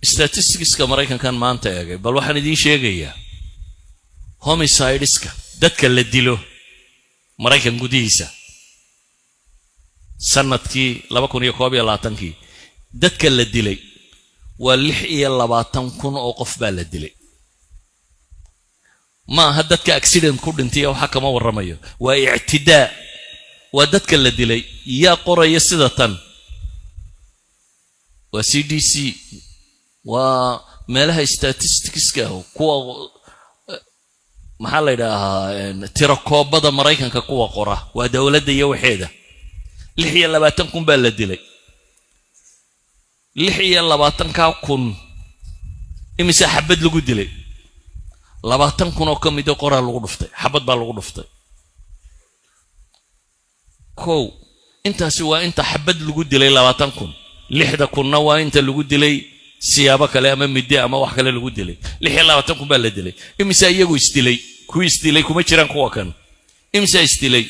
statistics-ka Maraykankan maanta eegay bal waxaan idin sheegayaa homicideska dadka la dilo Maraykan gudihiisa sanadkii 2021 dadka la dilay waa 26,000 oo qof baa la dilay ma aha dadka accident ku dhintay waxa kama waramayo waa i'tidaa waa dadka la dilay yaa qoraya sida tan waa CDC waa meelaha statistics-ka kuwa maxaa la yiraahdaa tirakoobada Maraykanka kuwa qora waa dawladda iyo waxeeda 26,000 baa la dilay 26,000 imisa xabad lagu dilay 20,000 oo kamid ah qoraal lagu dhuftay xabad baa lagu dhuftay kow intaasi waa inta xabad lagu dilay 20,000 60,000 waa inta lagu dilay siyaabo kale ama midde ama wax kale lagu dilay 26,000 baa la dilay imisa iyagu isdilay kuwii isdilay kuma jiraan kuwa kan imisa isdilay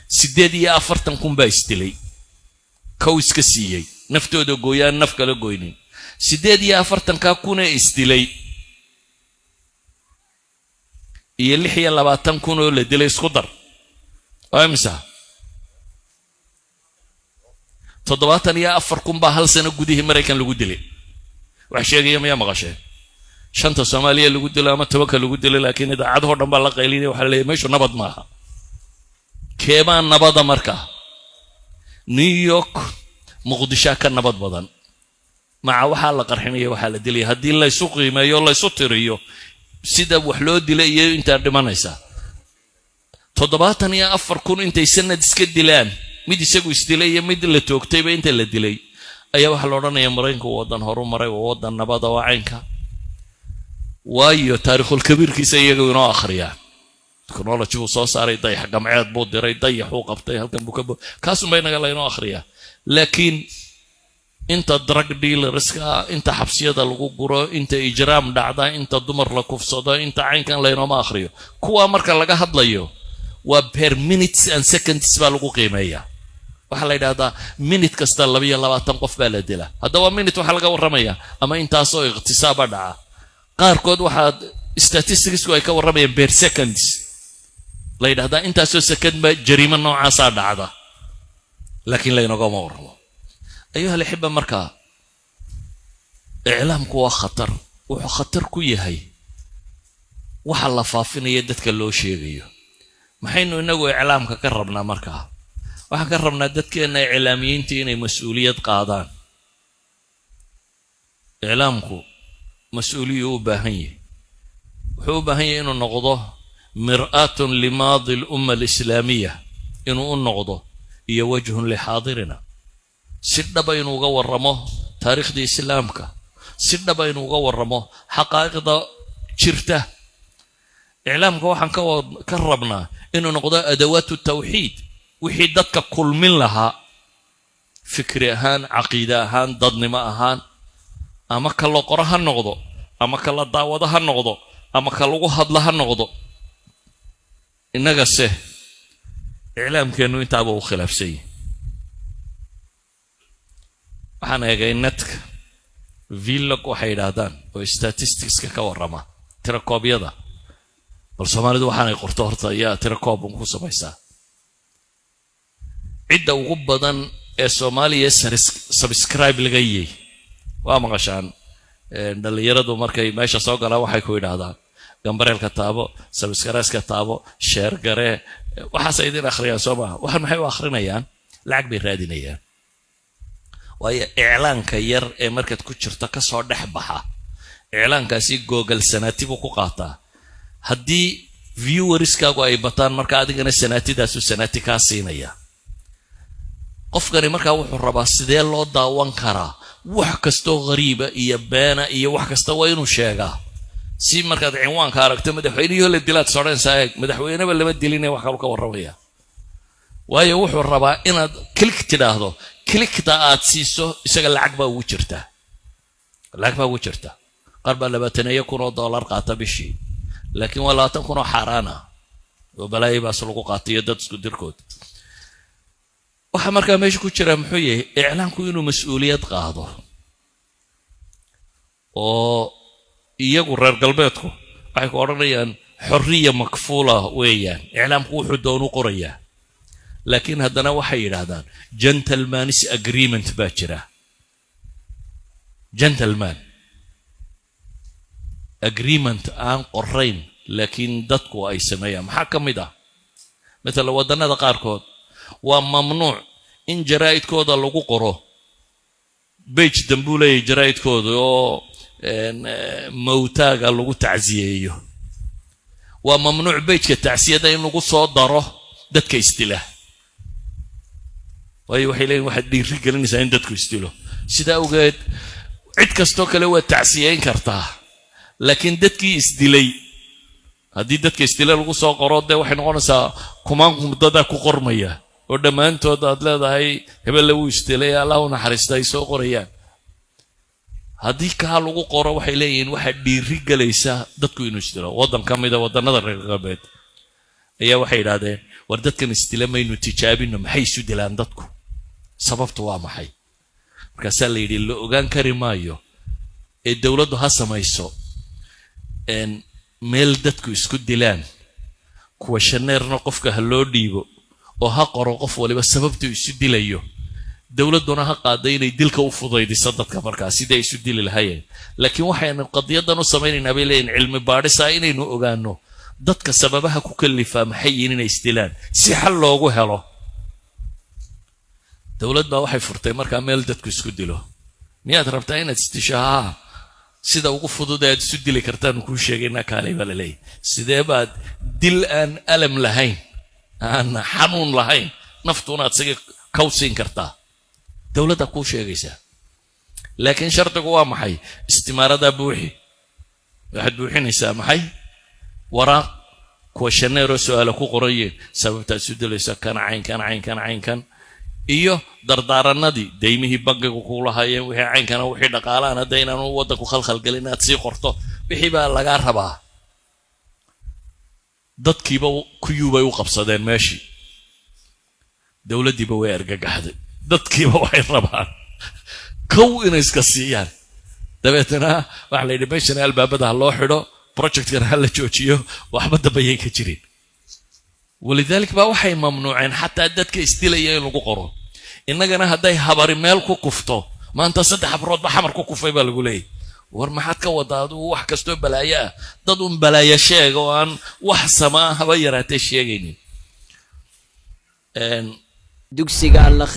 48,000 baa isdilay kow iska siiyay naftooda gooyaan naf kale gooynin 48,000 isdilay iyo 26,000 oo la dilay isku dar waa imisa 74,000 baa hal sano gudihii Maraykan lagu dilay wax sheegaya ma maqasheen shanta Soomaaliya lagu dilay ama tobanka lagu dilay laakiin idaacadaha dhan baa la qaylinay waxa la leeyahay meeshu nabad maaha keebaa nabada markaa New York Muqdisho ka nabad badan maca waxa la qarxinayo waxa la dilay hadii la isu qiimeeyo la isu tiriyo sida wax loo dilay iyo inta dhimanaysa 74,000 intay sanad iska dilaan mid isagu isdilay iyo mid la toogtayba inta la dilay ayaa waxa la oranayaa Maraykanku wadan horumaray oo wadan nabada oo caynka waayo taariikhul kabiirkiisa iyagu inoo akhriyaa technology uu soo saaray dayax gamceed buu diray dayax uu qabtay halkan buu ka kaas uma inaga la inoo akhriyaa laakiin inta drug dealerska inta xabsiyada lagu guro inta ijraam dhacda inta dumar la kufsado inta caynkan la inoo ma akhriyo kuwa marka laga hadlayo waa per minutes and seconds baa lagu qiimeeyaa waxa la yiraahdaa minute kasta 22 qof baa la dilaa hadda waa minute waxa laga waramayaa ama intaas oo iqtisaab dhaca qaarkood waxa statistics ay ka waramayaan per seconds la yiraahdaa intaas oo second ba jariimo noocaas ah dhacda laakiin la inaga ma waramo ayuha lixba marka اعلامku waa khatar wuxuu khatar ku yahay waxa la faafinayo dadka loo sheegayo maxaynu inagu اعلامka ka rabnaa marka waxa ka rabnaa dadkeena اعلاميinta inay mas'uuliyad qaadaan اعلامku mas'uuliyo u baahan yahay wuxuu u baahan yahay inuu noqdo mir'atun limaadi al-umma al-islamiyya inuu noqdo iyo wajhun li haadirina sidaba inuu uga waramo taariikhda islaamka sidaba inuu uga waramo xaqaaqiqda jirta اعلامka waxaan ka rabnaa inuu noqdo adawaatu tawxiid wixii dadka kulmin lahaa fikri ahaan aqeeda ahaan dadnimo ahaan ama kala qoraha noqdo ama kala daawadaha noqdo ama kala ugu hadlaha noqdo inaga se اعلامkeenu inta uu khilaafsay waxaan eegay netka vlog waxay yiraahdaan oo statistics ka warama tirakoobyada bal Soomaalidu waxaan qorto horta yaa tirakoob ku samaysaa cidda ugu badan ee Soomaaliya subscribe laga yeey waa maqashaan dhalinyaradu markay meesha soo galaan waxay ku yiraahdaan gambareelka taabo subscribe ka taabo share gare waxa sayidin akhriyaan Soomaaliya waxaan maxay u akhrinayaan lacag bay raadinayaan waayo اعلانka yar ee markad ku jirto ka soo dhaxbaxa اعلانkaasi Google sanatibu ku qaataa hadii viewerskaagu ay bataan marka adigana sanatidaas sanati ka siinaya qofkani marka wuxuu rabaa sidee loo daawan karaa wax kasto qariiba iyo beena iyo wax kasta waa inuu sheegaa si markaad cinwaanka aragto madaxweynaha la dilaad sooreensaa madaxweynaha lama dilinay wax kale ka waramaya waayo wuxuu rabaa inaad click tiraahdo clickta aad siiso isaga lacag baa ugu jirta qarba $20,000 qaata bishii laakiin waa 20,000 xaraana oo balay baas lagu qaatiyo dad isku dirkood waxa markaa meesha ku jira muxuu yahay اعلانku inuu mas'uuliyad qaado oo iyagu reer galbeedku waxay ku odhanayaan xorriya makfuula weeyaan iclaamku wuxuu doonu qorayaa laakiin haddana waxay yidhaahdaan gentleman's agreement baa jira gentleman agreement aan qorayn laakiin dadku ay sameeyaan maxaa ka mid ah مثلا wadannada qaarkood waa mamnuuc in jaraa'idkooda lagu qoro page dambuulay jaraa'idkooda oo mawtaaga lagu tacsiyeeyo waa mamnuuc page-ka tacsiyada in lagu soo daro dadka istila waayo waxay leeyihiin waxa dhiiri gelinaysaa in dadku istilo sida ogeed cid kasto kale waa tacsiyeyn kartaa laakiin dadkii isdilay haddii dadka istila lagu soo qoro dee waxay noqonaysaa kumaanku muddada ku qormaya oo dhammaantood aad leedahay hebel lagu istilay allah u naxariista ay soo qorayaan haddii kaa lagu qoro waxay leeyihiin waxa dhiiri gelaysaa dadku inuu istilo waddan ka mida waddannada reer galbeed ayaa waxay yidhaahdeen war dadkan istila maynu tijaabino maxay isu dilaan dadku sababtu waa maxay markaasaa la yidhi la ogaan kari maayo ee dowladdu ha samayso meel dadku isku dilaan kuwa shaneerna qofka ha loo dhiibo oo ha qoro qof waliba sababtu isu dilayo dowladuna ha qaaday inay dilka u fudaydiso dadka markaa sidii isu dili lahaayeen laakiin waxaynu qadiyadan u sameeynaynaa bay leeyihiin cilmi baadhis inaynu ogaano dadka sababaha ku kalifa maxay yihiin inay isdilaan si xal loogu helo dowladda waxay furtay markaa meel dadku isku dilo miyaad rabtaa inaad istishaha sida ugu fudud aad isu dili kartaan ku sheegayna kaalay baa la leeyahay sidee baad dil aan alam lahayn aan xanuun lahayn naftuna aad isaga kawsin kartaa dowladda ku sheegaysa laakiin shartigu waa maxay istimaarada buuxi waxaad buuxinaysaa maxay waraaq questionnaire su'aalo ku qorayeen sababta isu dilaysa kan caynkan iyo dardaaranadii deymihii bangiga ku lahaayeen wixii caynkana wixii dhaqaalaan hadda inaanu waddanku khalkhal gelin inaad sii qorto wixii baa laga rabaa dadkiiba kuyuubay u qabsadeen meeshii dowladdiiba way argagaxday dadkiiba waxay rabaan kow inay iska siiyaan dabeetana waxa la yidhi meeshana albaabada ha loo xidho projectkana ha la joojiyo waxba dambayay ka jirin ولذلك baa waxay mamnuuceen xataa dadka istilaya in lagu qoro innagana hadday habari meel ku kufto maanta 3 habrood ba xamar ku kufay baa lagu leeyahay war maxaad ka wadaadu wax kasto balaayo ah dad balaayo sheego aan wax samaa haba yaraatay sheegaynin dugsiga Allah